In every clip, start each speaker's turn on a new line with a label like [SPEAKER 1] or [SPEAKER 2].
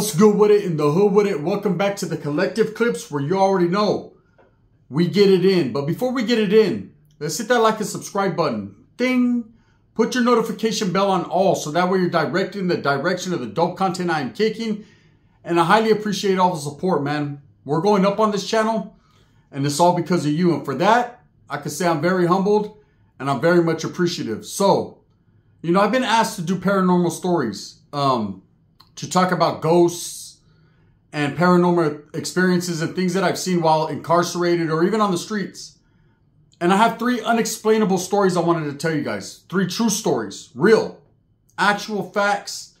[SPEAKER 1] What's good with it in the hood with it? Welcome back to the Collective Clips, where you already know we get it in. But before we get it in, let's hit that like and subscribe button. Ding! Put your notification bell on all so that way you're directed in the direction of the dope content I am kicking. And I highly appreciate all the support, man. We're going up on this channel and it's all because of you. And for that, I can say I'm very humbled and I'm very much appreciative. So, you know, I've been asked to do paranormal stories. To talk about ghosts and paranormal experiences and things that I've seen while incarcerated or even on the streets. And I have 3 unexplainable stories I wanted to tell you guys. 3 true stories. Real. Actual facts.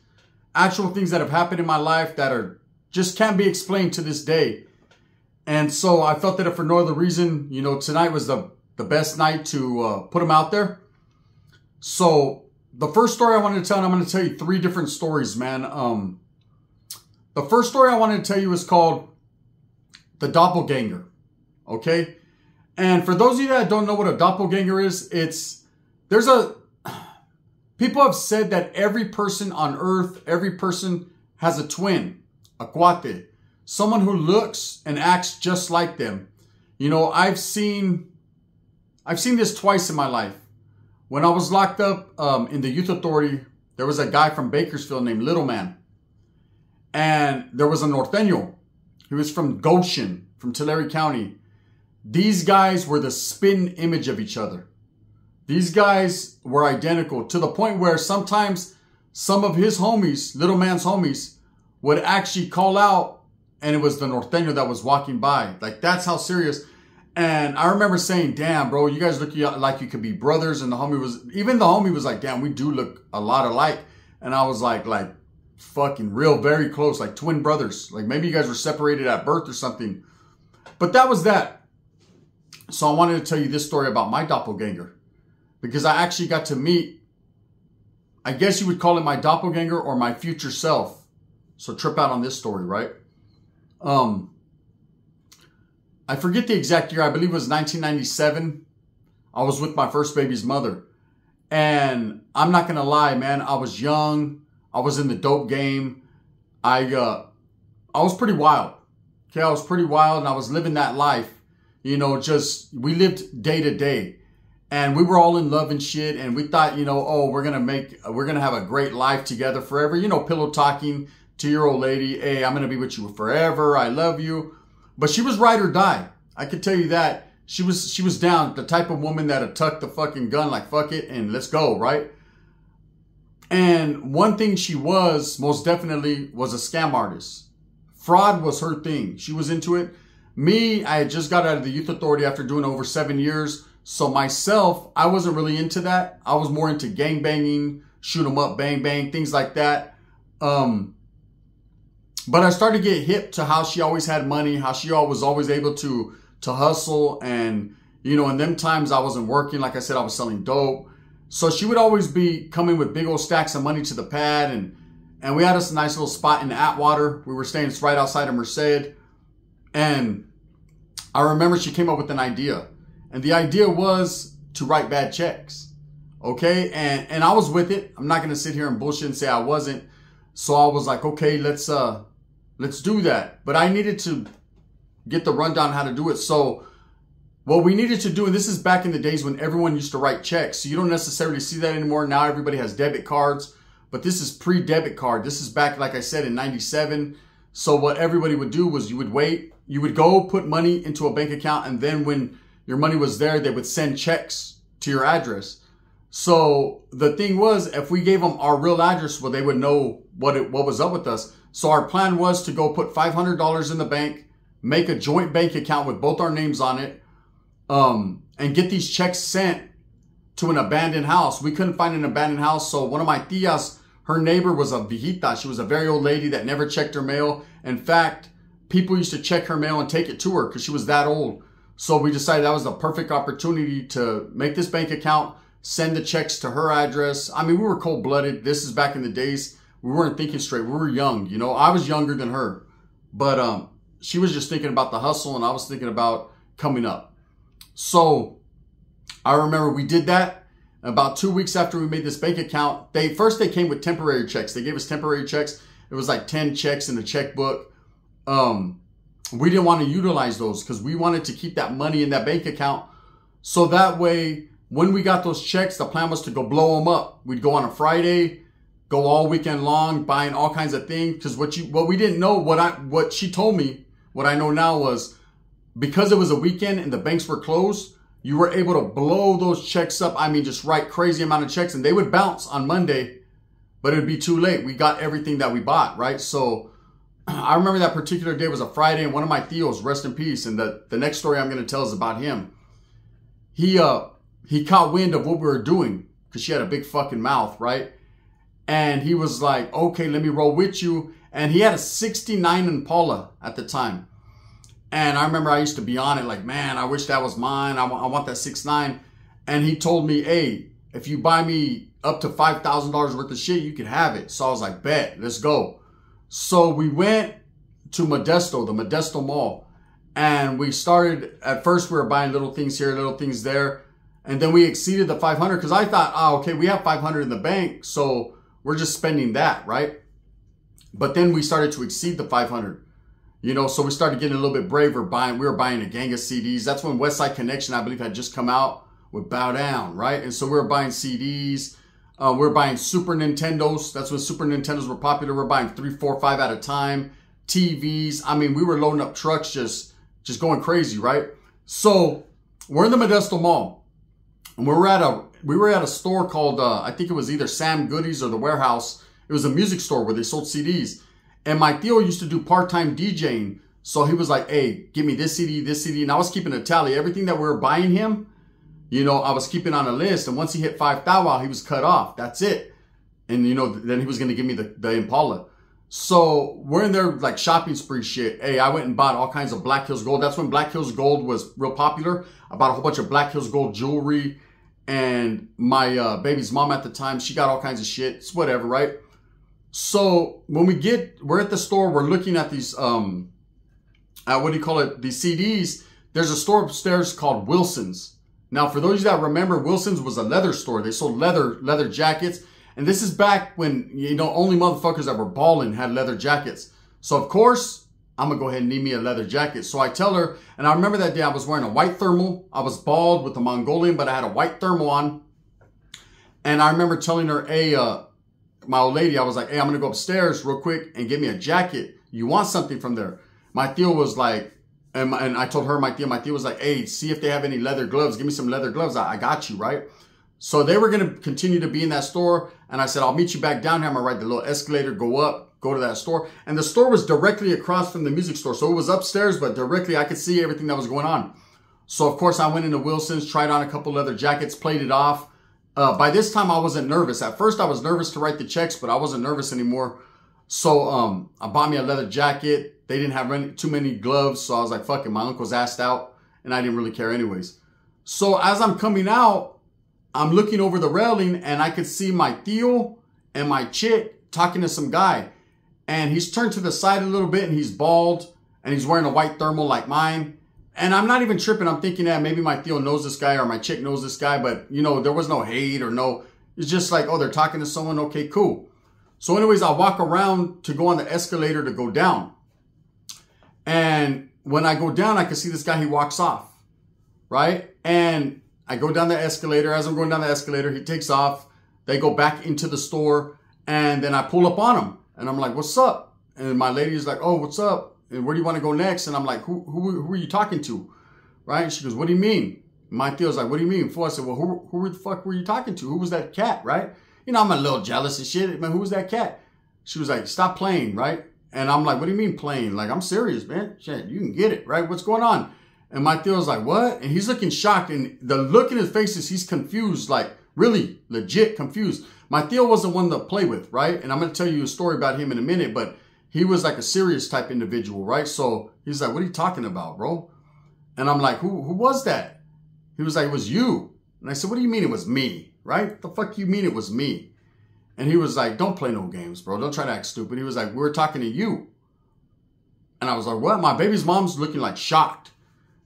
[SPEAKER 1] Actual things that have happened in my life that are just can't be explained to this day. And so I felt that if for no other reason, you know, tonight was the best night to put them out there. So the first story I wanted to tell, and I'm going to tell you 3 different stories, man. The first story I wanted to tell you is called The Doppelganger. Okay? And for those of you that don't know what a doppelganger is, people have said that every person on earth, every person has a twin, a cuate, someone who looks and acts just like them. You know, I've seen this twice in my life. When I was locked up in the youth authority, there was a guy from Bakersfield named Little Man. And there was a norteño. He was from Goshen, from Tulare County. These guys were the spin image of each other. These guys were identical to the point where sometimes some of his homies, Little Man's homies, would actually call out and it was the norteño that was walking by. Like, that's how serious. And I remember saying, damn, bro, you guys look like you could be brothers. And the homie was like, damn, we do look a lot alike. And I was like fucking real, very close, like twin brothers. Like maybe you guys were separated at birth or something. But that was that. So I wanted to tell you this story about my doppelganger. Because I actually got to meet, I guess you would call it my doppelganger or my future self. So trip out on this story, right? I forget the exact year. I believe it was 1997. I was with my first baby's mother. And I'm not going to lie, man. I was young. I was in the dope game. I was pretty wild. Okay, I was pretty wild and I was living that life. You know, we lived day to day. And we were all in love and shit. And we thought, you know, oh, we're going to have a great life together forever. You know, pillow talking to your old lady. Hey, I'm going to be with you forever. I love you. But she was ride or die. I could tell you that. She was down. The type of woman that'd tuck the fucking gun like, fuck it, and let's go, right? And one thing she was, most definitely, was a scam artist. Fraud was her thing. She was into it. Me, I had just got out of the youth authority after doing over 7 years. So myself, I wasn't really into that. I was more into gang banging, shoot 'em up, bang, bang, things like that. But I started to get hip to how she always had money, how she was always able to hustle. And, you know, in them times I wasn't working. Like I said, I was selling dope. So she would always be coming with big old stacks of money to the pad. And we had us a nice little spot in Atwater. We were staying right outside of Merced. And I remember she came up with an idea. And the idea was to write bad checks. Okay? And I was with it. I'm not going to sit here and bullshit and say I wasn't. So I was like, okay, let's do that. But I needed to get the rundown how to do it. So what we needed to do, and this is back in the days when everyone used to write checks. So you don't necessarily see that anymore. Now everybody has debit cards. But this is pre-debit card. This is back, like I said, in 97. So what everybody would do was you would wait. You would go put money into a bank account. And then when your money was there, they would send checks to your address. So the thing was, if we gave them our real address, well, they would know what was up with us. So our plan was to go put $500 in the bank, make a joint bank account with both our names on it, and get these checks sent to an abandoned house. We couldn't find an abandoned house. So one of my tias, her neighbor was a viejita. She was a very old lady that never checked her mail. In fact, people used to check her mail and take it to her because she was that old. So we decided that was the perfect opportunity to make this bank account, send the checks to her address. I mean, we were cold-blooded. This is back in the days. We weren't thinking straight. We were young, you know. I was younger than her. But she was just thinking about the hustle and I was thinking about coming up. So I remember we did that. About 2 weeks after we made this bank account, they came with temporary checks. They gave us temporary checks. It was like 10 checks in the checkbook. We didn't want to utilize those because we wanted to keep that money in that bank account. So that way, when we got those checks, the plan was to go blow them up. We'd go on a Friday, go all weekend long, buying all kinds of things. Because what we didn't know, what she told me, what I know now was, because it was a weekend and the banks were closed, you were able to blow those checks up. I mean, just write crazy amount of checks, and they would bounce on Monday, but it would be too late. We got everything that we bought, right? So I remember that particular day was a Friday, and one of my tios, rest in peace, and the next story I'm going to tell is about him. He caught wind of what we were doing because she had a big fucking mouth, right? And he was like, okay, let me roll with you. And he had a 69 Impala at the time. And I remember I used to be on it like, man, I wish that was mine. I want that 6.9. And he told me, hey, if you buy me up to $5,000 worth of shit, you can have it. So I was like, bet, let's go. So we went to Modesto, the Modesto Mall. And we started, at first we were buying little things here, little things there. And then we exceeded the 500 because I thought, oh, okay, we have 500 in the bank. So we're just spending that, right? But then we started to exceed the 500. You know, so we started getting a little bit braver. We were buying a gang of CDs. That's when West Side Connection, I believe, had just come out with Bow Down, right? And so we were buying CDs. We were buying Super Nintendos. That's when Super Nintendos were popular. We're buying 3, 4, 5 at a time. TVs. I mean, we were loading up trucks, just going crazy, right? So we're in the Modesto Mall, and we were at a store called I think it was either Sam Goodies or the Warehouse. It was a music store where they sold CDs. And my Theo used to do part-time DJing. So he was like, hey, give me this CD, this CD. And I was keeping a tally. Everything that we were buying him, you know, I was keeping on a list. And once he hit 5,000, he was cut off. That's it. And, you know, then he was going to give me the Impala. So we're in there like shopping spree shit. Hey, I went and bought all kinds of Black Hills Gold. That's when Black Hills Gold was real popular. I bought a whole bunch of Black Hills Gold jewelry. And my baby's mom at the time, she got all kinds of shit. It's whatever, right? So when we're at the store, we're looking at these, what do you call it? These CDs. There's a store upstairs called Wilson's. Now, for those of you that remember, Wilson's was a leather store. They sold leather jackets. And this is back when, you know, only motherfuckers that were balling had leather jackets. So of course, I'm gonna go ahead and need me a leather jacket. So I tell her, and I remember that day I was wearing a white thermal. I was bald with a Mongolian, but I had a white thermal on. And I remember telling her, hey, my old lady, I was like, hey, I'm going to go upstairs real quick and get me a jacket. You want something from there? My Theo was like, and I told her, my Theo was like, hey, see if they have any leather gloves. Give me some leather gloves. I got you, right? So they were going to continue to be in that store. And I said, I'll meet you back down here. I'm going to ride the little escalator, go up, go to that store. And the store was directly across from the music store. So it was upstairs, but directly I could see everything that was going on. So of course I went into Wilson's, tried on a couple leather jackets, played it off. By this time, I wasn't nervous. At first, I was nervous to write the checks, but I wasn't nervous anymore. So I bought me a leather jacket. They didn't have too many gloves, so I was like, fuck it. My uncle's asked out, and I didn't really care anyways. So as I'm coming out, I'm looking over the railing, and I could see my Theo and my chick talking to some guy. And he's turned to the side a little bit, and he's bald, and he's wearing a white thermal like mine. And I'm not even tripping. I'm thinking that maybe my Theo knows this guy or my chick knows this guy. But, you know, there was no hate or no. It's just like, oh, they're talking to someone. Okay, cool. So anyways, I walk around to go on the escalator to go down. And when I go down, I can see this guy. He walks off. Right. And I go down the escalator. As I'm going down the escalator, he takes off. They go back into the store. And then I pull up on him. And I'm like, what's up? And my lady's like, oh, what's up? And where do you want to go next? And I'm like, who are you talking to? Right? And she goes, what do you mean? My Theo's like, what do you mean? I said, well, who the fuck were you talking to? Who was that cat? Right? You know, I'm a little jealous and shit. Man, who was that cat? She was like, stop playing. Right? And I'm like, what do you mean playing? Like, I'm serious, man. Shit, you can get it. Right? What's going on? And my Theo's like, what? And he's looking shocked. And the look in his face is he's confused, like really legit confused. My Theo wasn't one to play with. Right? And I'm going to tell you a story about him in a minute, but he was like a serious type individual, right? So he's like, what are you talking about, bro? And I'm like, who was that? He was like, it was you. And I said, what do you mean it was me, right? The fuck you mean it was me? And he was like, don't play no games, bro. Don't try to act stupid. He was like, we're talking to you. And I was like, what? My baby's mom's looking like shocked.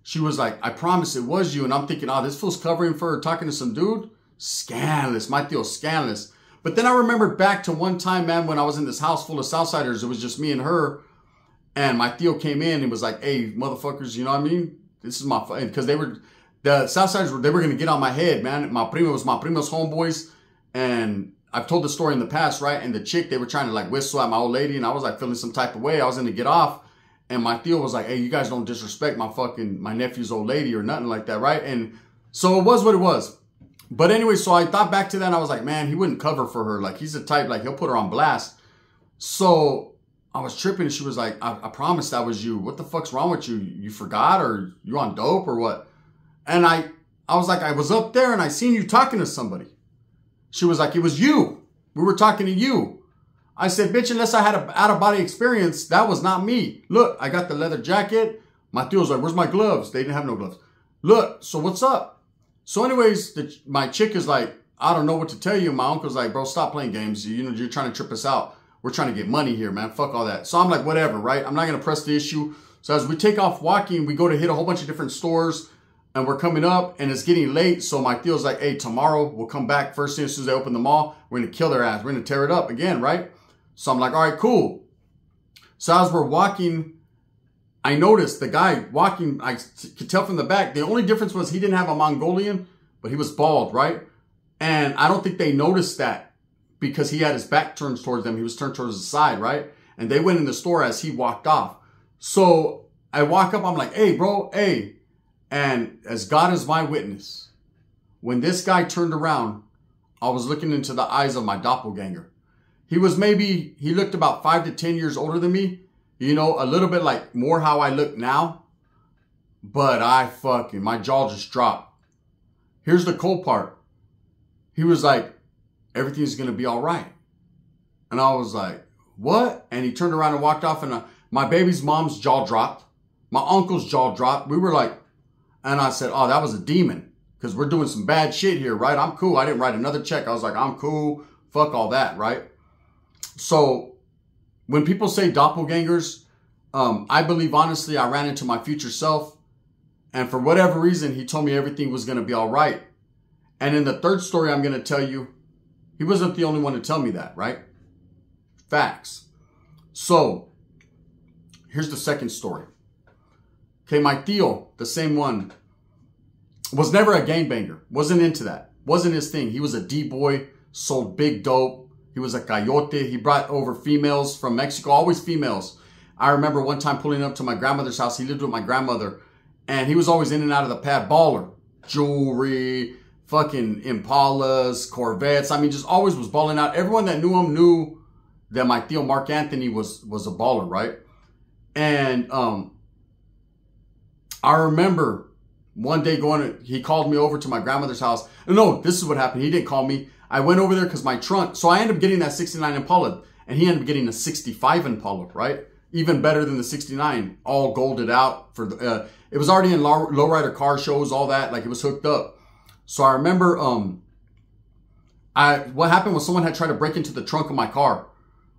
[SPEAKER 1] She was like, I promise it was you. And I'm thinking, oh, this fool's covering for her talking to some dude? Scandalous. My Theo's scandalous. But then I remembered back to one time, man, when I was in this house full of Southsiders. It was just me and her. And my Theo came in and was like, hey, motherfuckers, you know what I mean? This is my, because they were, the Southsiders, they were going to get on my head, man. My primo was my primo's homeboys. And I've told the story in the past, right? And the chick, they were trying to like whistle at my old lady. And I was like feeling some type of way. I was going to get off. And my Theo was like, hey, you guys don't disrespect my nephew's old lady or nothing like that, right? And so it was what it was. But anyway, so I thought back to that and I was like, man, he wouldn't cover for her. Like, he's the type, like, he'll put her on blast. So I was tripping and she was like, I promised that was you. What the fuck's wrong with you? You forgot, or you on dope or what? And I was like, I was up there and I seen you talking to somebody. She was like, it was you. We were talking to you. I said, bitch, unless I had an out-of-body experience, that was not me. Look, I got the leather jacket. My Theo was like, where's my gloves? They didn't have no gloves. Look, so what's up? So anyways, my chick is like, I don't know what to tell you. My uncle's like, bro, stop playing games. You know, you're trying to trip us out. We're trying to get money here, man. Fuck all that. So I'm like, whatever, right? I'm not going to press the issue. So as we take off walking, we go to hit a whole bunch of different stores. And we're coming up and it's getting late. So my Theo's like, hey, tomorrow we'll come back. First thing as soon as they open the mall, we're going to kill their ass. We're going to tear it up again, right? So I'm like, all right, cool. So as we're walking, I noticed the guy walking, I could tell from the back, the only difference was he didn't have a Mongolian, but he was bald, right? And I don't think they noticed that because he had his back turned towards them. He was turned towards the side, right? And they went in the store as he walked off. So I walk up, I'm like, hey, bro, hey. And as God is my witness, when this guy turned around, I was looking into the eyes of my doppelganger. He looked about 5 to 10 years older than me. You know, a little bit like more how I look now. But my jaw just dropped. Here's the cool part. He was like, everything's going to be all right. And I was like, what? And he turned around and walked off and my baby's mom's jaw dropped. My uncle's jaw dropped. We were like, and I said, oh, that was a demon because we're doing some bad shit here, right? I'm cool. I didn't write another check. I was like, I'm cool. Fuck all that, right? So when people say doppelgangers, I believe, honestly, I ran into my future self. And for whatever reason, he told me everything was going to be all right. And in the third story I'm going to tell you, he wasn't the only one to tell me that, right? Facts. So here's the second story. Okay, my Theo, the same one, was never a gangbanger. Wasn't into that. Wasn't his thing. He was a D-boy, sold big dope. He was a coyote. He brought over females from Mexico, always females. I remember one time pulling up to my grandmother's house. He lived with my grandmother, and he was always in and out of the pad. Baller. Jewelry, fucking Impalas, Corvettes. I mean, just always was balling out. Everyone that knew him knew that my Theo Mark Anthony was a baller, right? And I remember one day he called me over to my grandmother's house. No, this is what happened. He didn't call me. I went over there because my trunk. So I ended up getting that 69 Impala and he ended up getting a 65 Impala, right? Even better than the 69, all golded out for the, it was already in lowrider car shows, all that. Like it was hooked up. So I remember, what happened was someone had tried to break into the trunk of my car.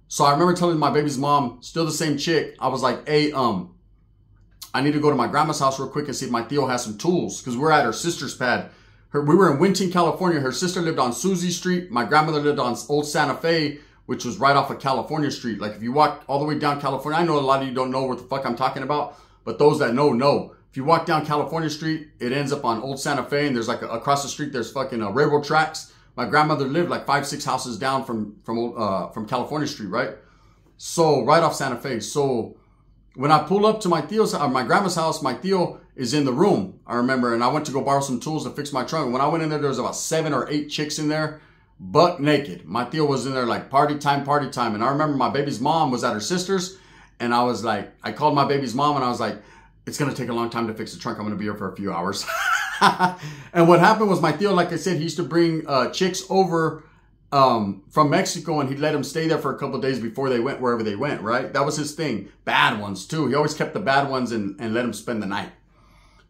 [SPEAKER 1] So I remember telling my baby's mom, still the same chick. I was like, hey, I need to go to my grandma's house real quick and see if my Theo has some tools. Because we're at her sister's pad. We were in Winton, California. Her sister lived on Susie Street. My grandmother lived on Old Santa Fe, which was right off of California Street. Like if you walk all the way down California, I know a lot of you don't know what the fuck I'm talking about. But those that know. If you walk down California Street, it ends up on Old Santa Fe. And there's like across the street, there's fucking railroad tracks. My grandmother lived like 5-6 houses down from California Street, right? So right off Santa Fe. So when I pull up to my grandma's house, my Theo is in the room, I remember, and I went to go borrow some tools to fix my trunk. When I went in there was about 7 or 8 chicks in there, butt naked. My Theo was in there like party time. And I remember my baby's mom was at her sister's, and I was like, I called my baby's mom and I was like, it's going to take a long time to fix the trunk. I'm going to be here for a few hours. And what happened was my Theo, like I said, he used to bring chicks over from Mexico, and he'd let them stay there for a couple of days before they went wherever they went, right? That was his thing. Bad ones too. He always kept the bad ones and let them spend the night.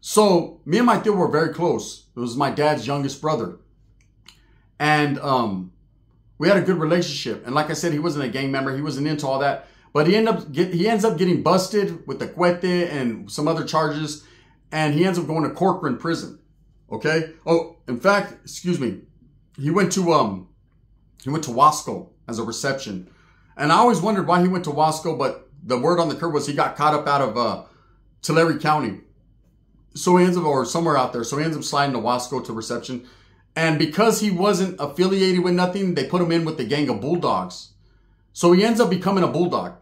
[SPEAKER 1] So me and my Theo were very close. It was my dad's youngest brother. And we had a good relationship. And like I said, he wasn't a gang member. He wasn't into all that. But he ends up getting busted with the cuete and some other charges. And he ends up going to Corcoran prison. Okay? Oh, in fact, excuse me. He went to He went to Wasco as a reception. And I always wondered why he went to Wasco, but the word on the curb was he got caught up out of Tulare County. So he ends up, or somewhere out there. So he ends up sliding to Wasco to reception. And because he wasn't affiliated with nothing, they put him in with the gang of bulldogs. So he ends up becoming a bulldog.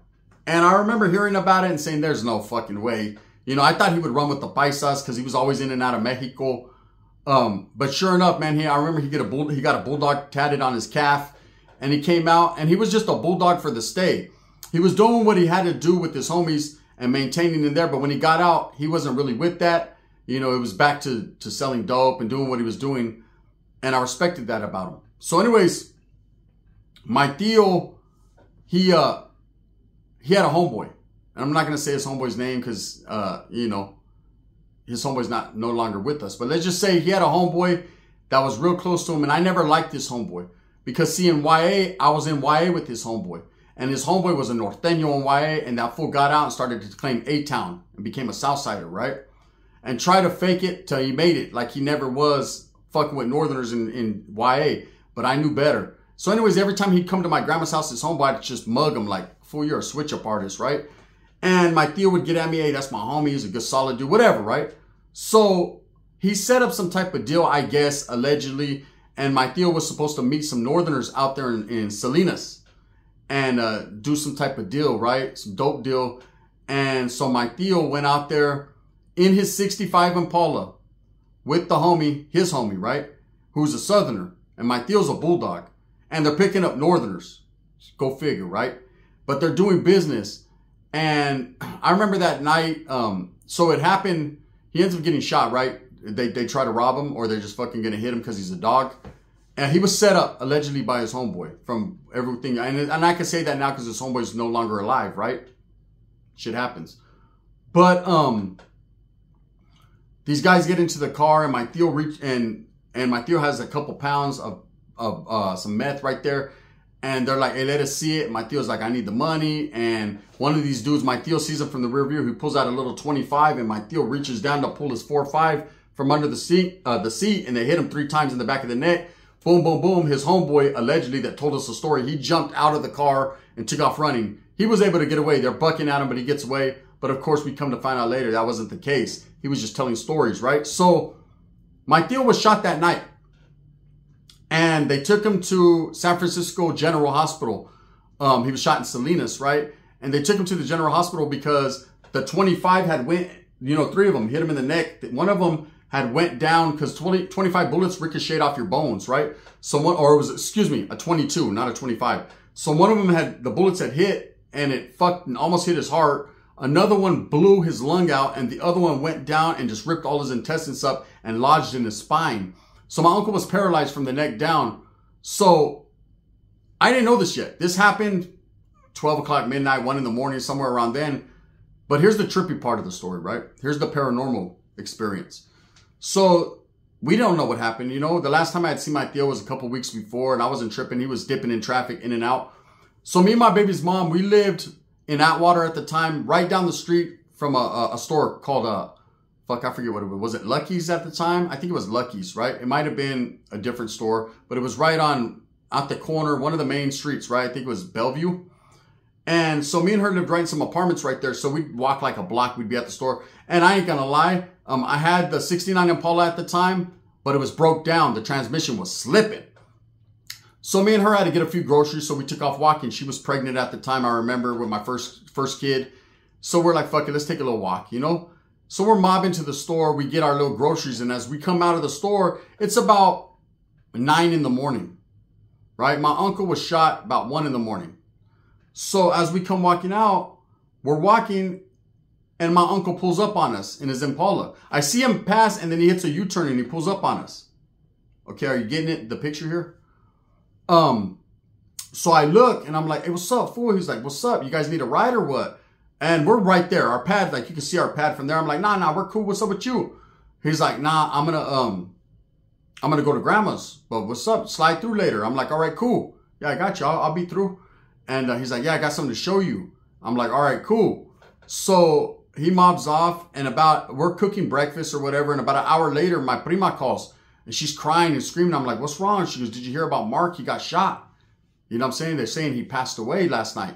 [SPEAKER 1] And I remember hearing about it and saying, there's no fucking way. You know, I thought he would run with the paisas because he was always in and out of Mexico. But sure enough, man, I remember he got a bulldog tatted on his calf. And he came out and he was just a bulldog for the stay. He was doing what he had to do with his homies and maintaining in there. But when he got out, he wasn't really with that. You know, it was back to selling dope and doing what he was doing. And I respected that about him. So anyways, my tío, he had a homeboy. And I'm not going to say his homeboy's name because, you know, his homeboy's no longer with us. But let's just say he had a homeboy that was real close to him. And I never liked this homeboy. Because see, in YA, I was in YA with his homeboy. And his homeboy was a norteño in YA. And that fool got out and started to claim A-Town. And became a Southsider, right? And try to fake it till he made it. Like he never was fucking with Northerners in YA. But I knew better. So anyways, every time he'd come to my grandma's house, his homeboy, I'd just mug him like, fool, you're a switch-up artist, right? And my tío would get at me, hey, that's my homie. He's a good solid dude, whatever, right? So he set up some type of deal, I guess, allegedly. And my tío was supposed to meet some Northerners out there in Salinas. And do some type of deal, right? Some dope deal. And so my tío went out there in his 65 Impala with the homie, his homie, right? Who's a Southerner. And my tío's a bulldog. And they're picking up Northerners. Go figure, right? But they're doing business. And I remember that night, so it happened, he ends up getting shot, right? They try to rob him or they're just fucking going to hit him because he's a dog. And he was set up allegedly by his homeboy from everything. And I can say that now because his homeboy is no longer alive, right? Shit happens. But these guys get into the car and my tío and my tío has a couple pounds of some meth right there. And they're like, hey, let us see it. My tío's like, I need the money. And one of these dudes, my tío sees him from the rear view. He pulls out a little 25 and my tío reaches down to pull his 4.5 from under the seat, and they hit him 3 times in the back of the neck. Boom, boom, boom. His homeboy, allegedly, that told us the story, he jumped out of the car and took off running. He was able to get away. They're bucking at him, but he gets away. But of course, we come to find out later that wasn't the case. He was just telling stories, right? So my tío was shot that night. And they took him to San Francisco General Hospital. He was shot in Salinas, right? And they took him to the General Hospital because the 25 had went, you know, 3 of them hit him in the neck. One of them had went down because 25 bullets ricocheted off your bones, right? So one, or it was, excuse me, a 22, not a 25. So one of them had, the bullets had hit and it almost hit his heart. Another one blew his lung out and the other one went down and just ripped all his intestines up and lodged in his spine. So my uncle was paralyzed from the neck down. So I didn't know this yet. This happened 12 o'clock, midnight, 1 in the morning, somewhere around then. But here's the trippy part of the story, right? Here's the paranormal experience. So we don't know what happened. You know, the last time I had seen my tío was a couple weeks before and I wasn't tripping. He was dipping in traffic in and out. So me and my baby's mom, we lived in Atwater at the time, right down the street from a store called, I forget what it was. Was it Lucky's at the time? I think it was Lucky's, right? It might have been a different store, but it was right out the corner, one of the main streets, right? I think it was Bellevue. And so me and her lived right in some apartments right there. So we'd walk like a block. We'd be at the store. And I ain't gonna lie. I had the 69 Impala at the time, but it was broke down. The transmission was slipping. So me and her had to get a few groceries. So we took off walking. She was pregnant at the time. I remember with my first kid. So we're like, fuck it, let's take a little walk, you know? So we're mobbing to the store. We get our little groceries. And as we come out of the store, it's about 9 in the morning, right? My uncle was shot about 1 in the morning. So as we come walking out, we're walking and my uncle pulls up on us in his Impala. I see him pass and then he hits a U-turn and he pulls up on us. Okay, are you getting it? The picture here? So I look and I'm like, hey, what's up, fool? He's like, what's up? You guys need a ride or what? And we're right there. Our pad, like you can see our pad from there. I'm like, nah, we're cool. What's up with you? He's like, nah, I'm gonna go to grandma's. But what's up? Slide through later. I'm like, all right, cool. Yeah, I got you. I'll be through. And he's like, yeah, I got something to show you. I'm like, all right, cool. So he mobs off and we're cooking breakfast or whatever. And about an hour later, my prima calls and she's crying and screaming. I'm like, what's wrong? She goes, did you hear about Mark? He got shot. You know what I'm saying? They're saying he passed away last night.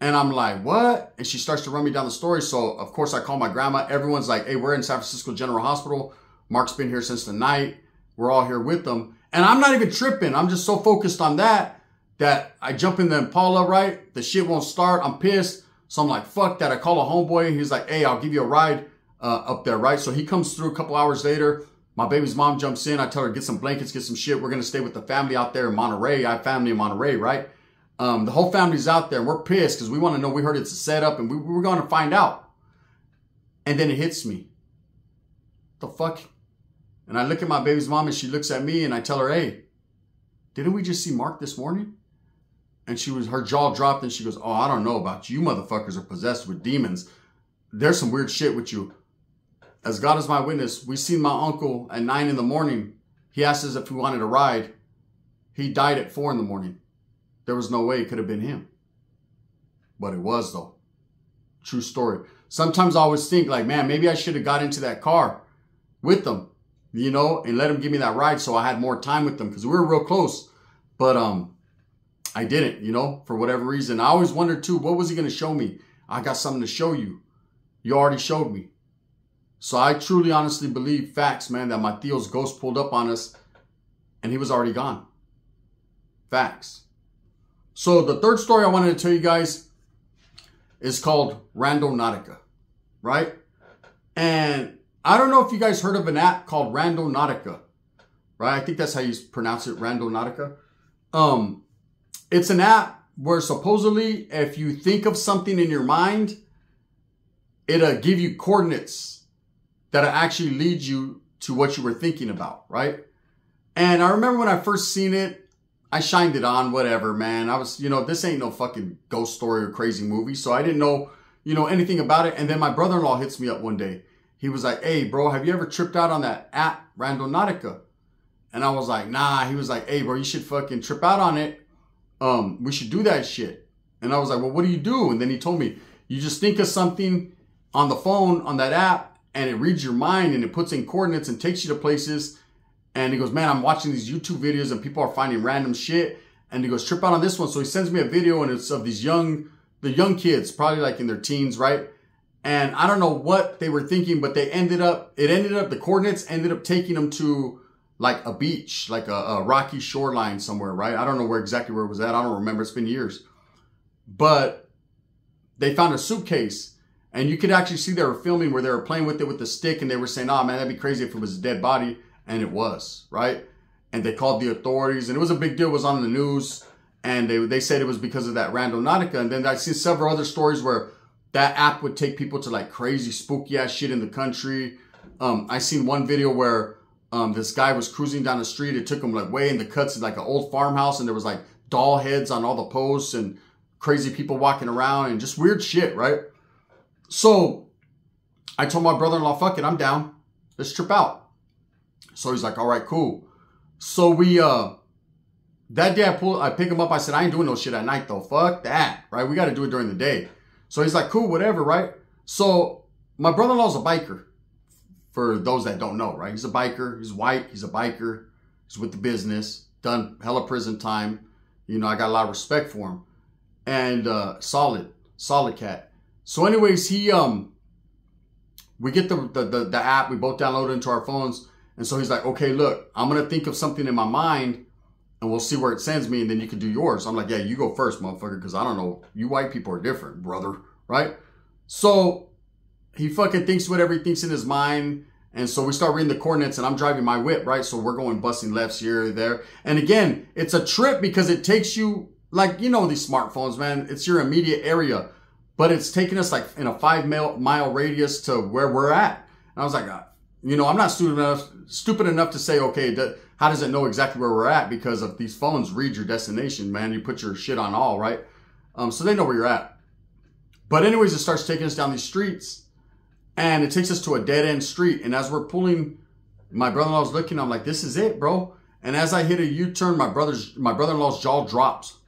[SPEAKER 1] And I'm like, what? And she starts to run me down the story. So, of course, I call my grandma. Everyone's like, hey, we're in San Francisco General Hospital. Mark's been here since the night. We're all here with them. And I'm not even tripping. I'm just so focused on that I jump in the Impala, right? The shit won't start. I'm pissed. So I'm like, fuck that. I call a homeboy. He's like, hey, I'll give you a ride up there, right? So he comes through a couple hours later. My baby's mom jumps in. I tell her, get some blankets, get some shit. We're going to stay with the family out there in Monterey. I have family in Monterey, right? The whole family's out there. We're pissed because we want to know. We heard it's a setup and we're going to find out. And then it hits me. The fuck? And I look at my baby's mom and she looks at me and I tell her, hey, didn't we just see Mark this morning? And her jaw dropped and she goes, oh, I don't know about you. You motherfuckers are possessed with demons. There's some weird shit with you. As God is my witness, we seen my uncle at 9 in the morning. He asked us if we wanted a ride. He died at 4 in the morning. There was no way it could have been him. But it was, though. True story. Sometimes I always think like, man, maybe I should have got into that car with them, you know, and let him give me that ride so I had more time with them because we were real close. But I didn't, you know, for whatever reason. I always wondered, too, what was he going to show me? I got something to show you. You already showed me. So I truly, honestly believe, facts, man, that my Theo's ghost pulled up on us and he was already gone. Facts. So the third story I wanted to tell you guys is called Randonautica, right? And I don't know if you guys heard of an app called Randonautica, right? I think that's how you pronounce it, Randonautica. It's an app where supposedly if you think of something in your mind, it'll give you coordinates that'll actually lead you to what you were thinking about, right? And I remember when I first seen it, I shined it on, whatever, man. I was, you know, this ain't no fucking ghost story or crazy movie. So I didn't know, you know, anything about it. And then my brother-in-law hits me up one day. He was like, hey, bro, have you ever tripped out on that app, Randonautica? And I was like, nah. He was like, hey, bro, you should fucking trip out on it. We should do that shit. And I was like, well, what do you do? And then he told me, you just think of something on the phone, on that app, and it reads your mind and it puts in coordinates and takes you to places. And he goes, man, I'm watching these YouTube videos and people are finding random shit. And he goes, trip out on this one. So he sends me a video and it's of these young kids, probably like in their teens, right? And I don't know what they were thinking, but the coordinates ended up taking them to like a beach, like a rocky shoreline somewhere, right? I don't know exactly where it was at. I don't remember. It's been years. But they found a suitcase. And you could actually see they were filming where they were playing with it with the stick. And they were saying, oh, man, that'd be crazy if it was a dead body. And it was, right? And they called the authorities. And it was a big deal. It was on the news. And they said it was because of that Randonautica. And then I've seen several other stories where that app would take people to like crazy, spooky ass shit in the country. I seen one video where this guy was cruising down the street. It took him like way in the cuts, like an old farmhouse. And there was like doll heads on all the posts and crazy people walking around and just weird shit, right? So I told my brother-in-law, fuck it, I'm down. Let's trip out. So he's like, all right, cool. So we, that day I pick him up. I said, I ain't doing no shit at night though. Fuck that, right? We got to do it during the day. So he's like, cool, whatever, right? So my brother-in-law's a biker. For those that don't know, right? He's a biker. He's white. He's a biker. He's with the business. Done hella prison time. You know, I got a lot of respect for him. And solid cat. So anyways, we get the app. We both download it into our phones. And so he's like, okay, look, I'm going to think of something in my mind and we'll see where it sends me. And then you can do yours. I'm like, yeah, you go first, motherfucker. Because I don't know. You white people are different, brother. Right? So he fucking thinks whatever he thinks in his mind. And so we start reading the coordinates and I'm driving my whip, right? So we're going busting lefts here, there. And again, it's a trip because it takes you, like, you know, these smartphones, man. It's your immediate area. But it's taking us like in a 5-mile radius to where we're at. And I was like, you know, I'm not stupid enough to say, okay, how does it know exactly where we're at? Because of these phones read your destination, man. You put your shit on all, right? So they know where you're at. But anyways, it starts taking us down these streets. And it takes us to a dead-end street. And as we're pulling, my brother-in-law's looking. I'm like, this is it, bro. And as I hit a U-turn, my brother-in-law's jaw drops.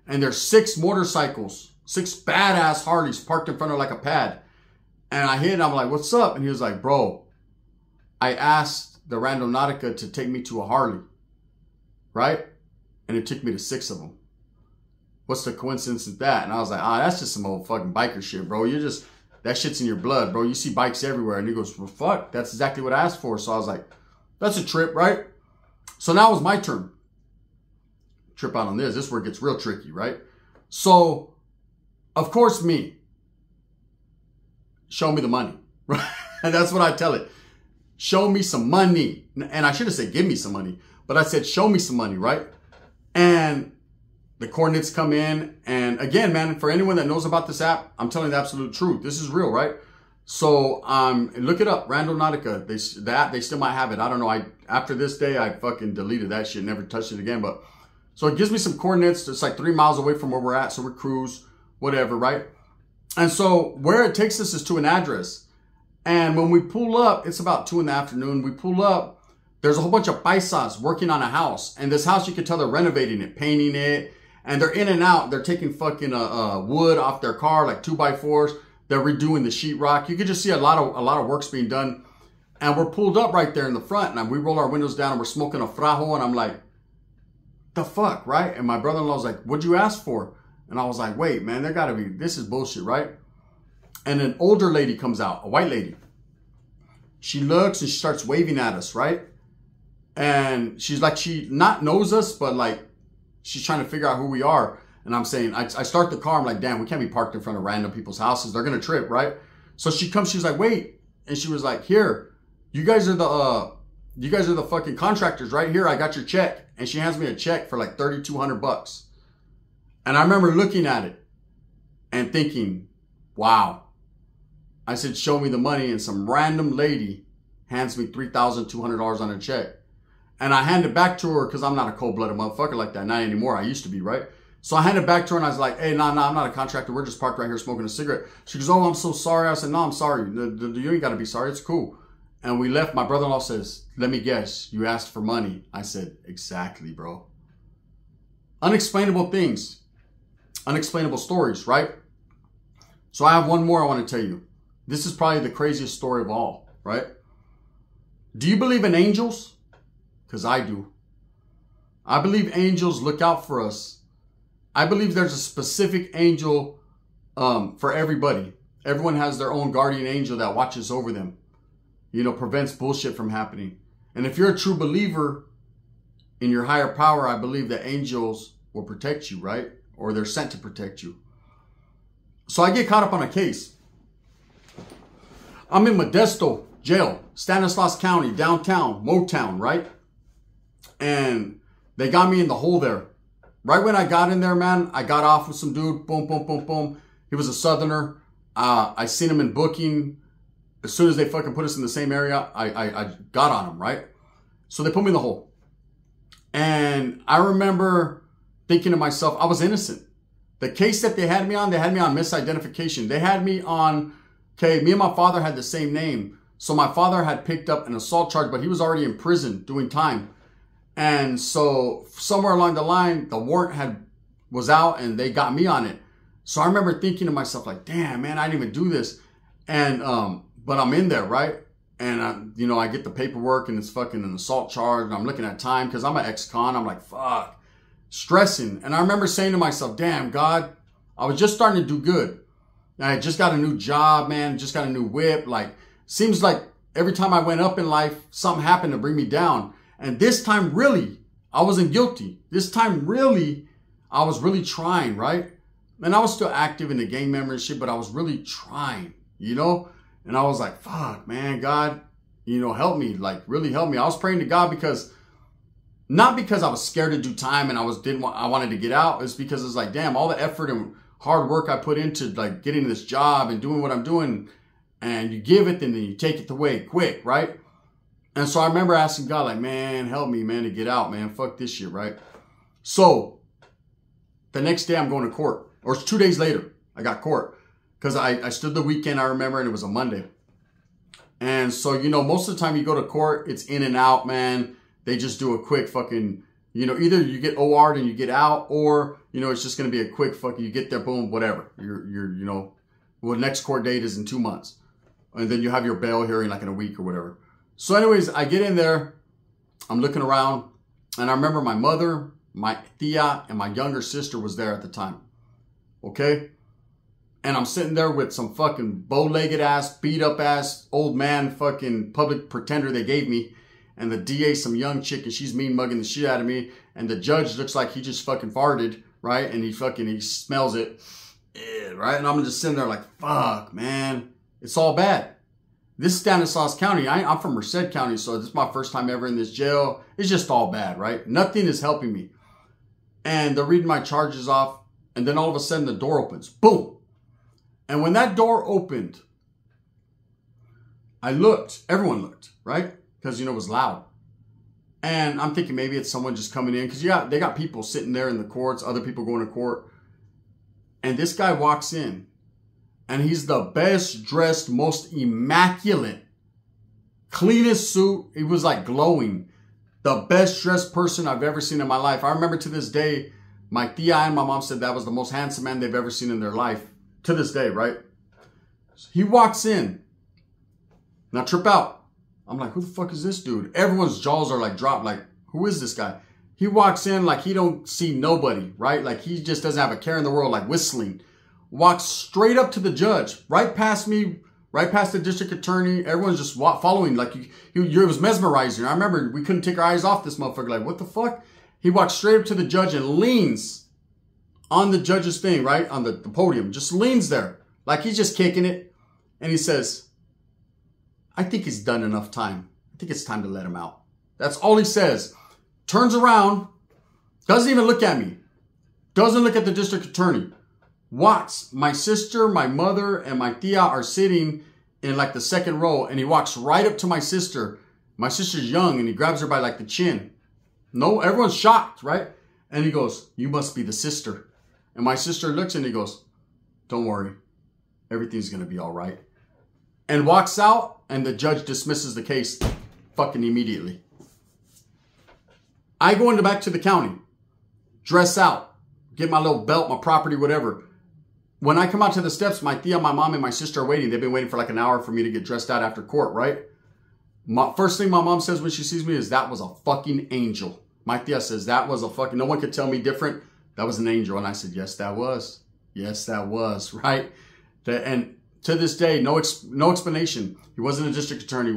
[SPEAKER 1] And there's 6 motorcycles. 6 badass Harleys parked in front of like a pad. And I hit and I'm like, what's up? And he was like, bro, I asked the Randonautica to take me to a Harley. Right? And it took me to 6 of them. What's the coincidence with that? And I was like, that's just some old fucking biker shit, bro. That shit's in your blood, bro. You see bikes everywhere. And he goes, well, fuck, that's exactly what I asked for. So I was like, that's a trip, right? So now it was my turn. Trip out on this. This is where it gets real tricky, right? So, of course, me. Show me the money, right? And that's what I tell it. Show me some money. And I should have said, give me some money. But I said, show me some money, right? And the coordinates come in. And again, man, for anyone that knows about this app, I'm telling the absolute truth. This is real, right? So look it up. Randonautica. The app, they still might have it. I don't know. After this day, I fucking deleted that shit. Never touched it again. But so it gives me some coordinates. It's like 3 miles away from where we're at. So we're cruise, whatever, right? And so where it takes us is to an address. And when we pull up, it's about 2 in the afternoon. We pull up. There's a whole bunch of paisas working on a house. And this house, you can tell they're renovating it, painting it. And they're in and out. They're taking fucking wood off their car, like 2x4s. They're redoing the sheetrock. You can just see a lot of work's being done. And we're pulled up right there in the front. And we roll our windows down and we're smoking a frajo. And I'm like, the fuck, right? And my brother-in-law was like, what'd you ask for? And I was like, wait, man, this is bullshit, right? And an older lady comes out, a white lady. She looks and she starts waving at us, right? And she's like, she not knows us, but like, she's trying to figure out who we are. And I'm saying, I start the car. I'm like, damn, we can't be parked in front of random people's houses. They're going to trip, right? So she comes, she's like, wait. And she was like, here, you guys are the fucking contractors, right? Here, I got your check. And she hands me a check for like $3,200. And I remember looking at it and thinking, wow. I said, show me the money. And some random lady hands me $3,200 on a check. And I hand it back to her because I'm not a cold-blooded motherfucker like that. Not anymore. I used to be, right? So I hand it back to her and I was like, hey, no, I'm not a contractor. We're just parked right here smoking a cigarette. She goes, oh, I'm so sorry. I said, no, I'm sorry. You ain't got to be sorry. It's cool. And we left. My brother-in-law says, let me guess. You asked for money. I said, exactly, bro. Unexplainable things. Unexplainable stories, right? So I have one more I want to tell you. This is probably the craziest story of all, right? Do you believe in angels? Because I do. I believe angels look out for us. I believe there's a specific angel for everybody. Everyone has their own guardian angel that watches over them. You know, prevents bullshit from happening. And if you're a true believer in your higher power, I believe that angels will protect you, right? Or they're sent to protect you. So I get caught up on a case. I'm in Modesto jail, Stanislaus County, downtown, Motown, right? And they got me in the hole there. Right when I got in there, man, I got off with some dude. Boom, boom, boom, boom. He was a Southerner. I seen him in booking. As soon as they fucking put us in the same area, I got on him, right? So they put me in the hole. And I remember thinking to myself, I was innocent. The case that they had me on misidentification. They had me on, okay, me and my father had the same name. So my father had picked up an assault charge, but he was already in prison doing time. And so somewhere along the line, the warrant was out and they got me on it. So I remember thinking to myself like, damn, man, I didn't even do this. And, but I'm in there, right? And I get the paperwork and it's fucking an assault charge. And I'm looking at time because I'm an ex-con. I'm like, fuck, stressing. And I remember saying to myself, damn, God, I was just starting to do good. I just got a new job, man. Just got a new whip. Like, seems like every time I went up in life, something happened to bring me down. And this time, really, I wasn't guilty. This time, really, I was really trying, right? And I was still active in the gang membership, but I was really trying, you know? And I was like, fuck, man, God, help me, like, really help me. I was praying to God not because I was scared to do time and I wanted to get out. It's because it's like, damn, all the effort and hard work I put into, like, getting this job and doing what I'm doing, and you give it, and then you take it away quick, right? And so I remember asking God, like, man, help me, man, to get out, man. Fuck this shit, right? So the next day I'm going to court. Or 2 days later, I got court. Because I stood the weekend, I remember, and it was a Monday. And so, most of the time you go to court, it's in and out, man. They just do a quick fucking, either you get OR'd and you get out, or, it's just going to be a quick fucking, you get there, boom, whatever. Well, next court date is in 2 months. And then you have your bail hearing like in a week or whatever. So anyways, I get in there, I'm looking around, and I remember my mother, My tia and my younger sister was there at the time. Okay? And I'm sitting there with some fucking bow-legged ass, beat up ass, old man fucking public pretender they gave me. And the DA, some young chick, and she's mean mugging the shit out of me. And the judge looks like he just fucking farted, right? And he smells it, right? And I'm just sitting there like, fuck, man. It's all bad. This is Stanislaus County. I'm from Merced County, so this is my first time ever in this jail. It's just all bad, right? Nothing is helping me. And they're reading my charges off. And then all of a sudden the door opens. Boom. And when that door opened, I looked. Everyone looked, right? Because, you know, it was loud. And I'm thinking maybe it's someone just coming in. Because they got people sitting there in the courts. Other people going to court. And this guy walks in. And he's the best dressed, most immaculate, cleanest suit. He was like glowing. The best dressed person I've ever seen in my life. I remember to this day, my tia and my mom said that was the most handsome man they've ever seen in their life. To this day, right? So he walks in. Now trip out. I'm like, who the fuck is this dude? Everyone's jaws are like dropped. Like, who is this guy? He walks in like he don't see nobody, right? Like he just doesn't have a care in the world, like whistling. Walks straight up to the judge, right past me, right past the district attorney. Everyone's just following. Like, it was mesmerizing. I remember we couldn't take our eyes off this motherfucker. Like, what the fuck? He walks straight up to the judge and leans on the judge's thing, right? On the podium. Just leans there. Like he's just kicking it. And he says, I think he's done enough time. I think it's time to let him out. That's all he says. Turns around. Doesn't even look at me. Doesn't look at the district attorney. Walks. My sister, my mother, and my tia are sitting in like the second row. And he walks right up to my sister. My sister's young and he grabs her by like the chin. No, everyone's shocked, right? And he goes, you must be the sister. And my sister looks and he goes, don't worry. Everything's going to be all right. And walks out and the judge dismisses the case fucking immediately. I go back to the county. Dress out. Get my little belt, my property, whatever. When I come out to the steps, my tia, my mom, and my sister are waiting. They've been waiting for like an hour for me to get dressed out after court, right? First thing my mom says when she sees me is, that was a fucking angel. My tia says, that was a fucking, no one could tell me different. That was an angel. And I said, yes, that was. Yes, that was, right? And to this day, no explanation. He wasn't a district attorney.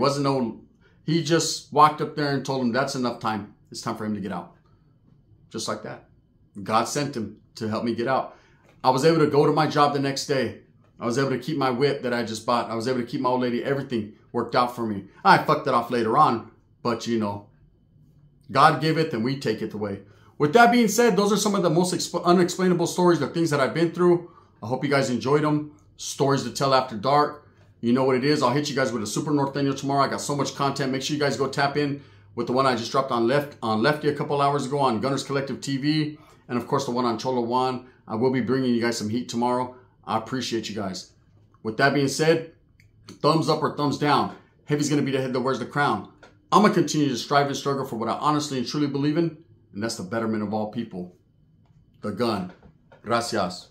[SPEAKER 1] He just walked up there and told him, that's enough time. It's time for him to get out. Just like that. God sent him to help me get out. I was able to go to my job the next day. I was able to keep my whip that I just bought. I was able to keep my old lady. Everything worked out for me. I fucked it off later on. But, you know, God giveth and we take it away. With that being said, those are some of the most unexplainable stories, the things that I've been through. I hope you guys enjoyed them. Stories to tell after dark. You know what it is. I'll hit you guys with a Super Norteño tomorrow. I got so much content. Make sure you guys go tap in with the one I just dropped on Lefty a couple hours ago on Gunners Collective TV. And of course, the one on Cholo Juan. I will be bringing you guys some heat tomorrow. I appreciate you guys. With that being said, thumbs up or thumbs down. Heavy's going to be the head that wears the crown. I'm going to continue to strive and struggle for what I honestly and truly believe in. And that's the betterment of all people. The gun. Gracias.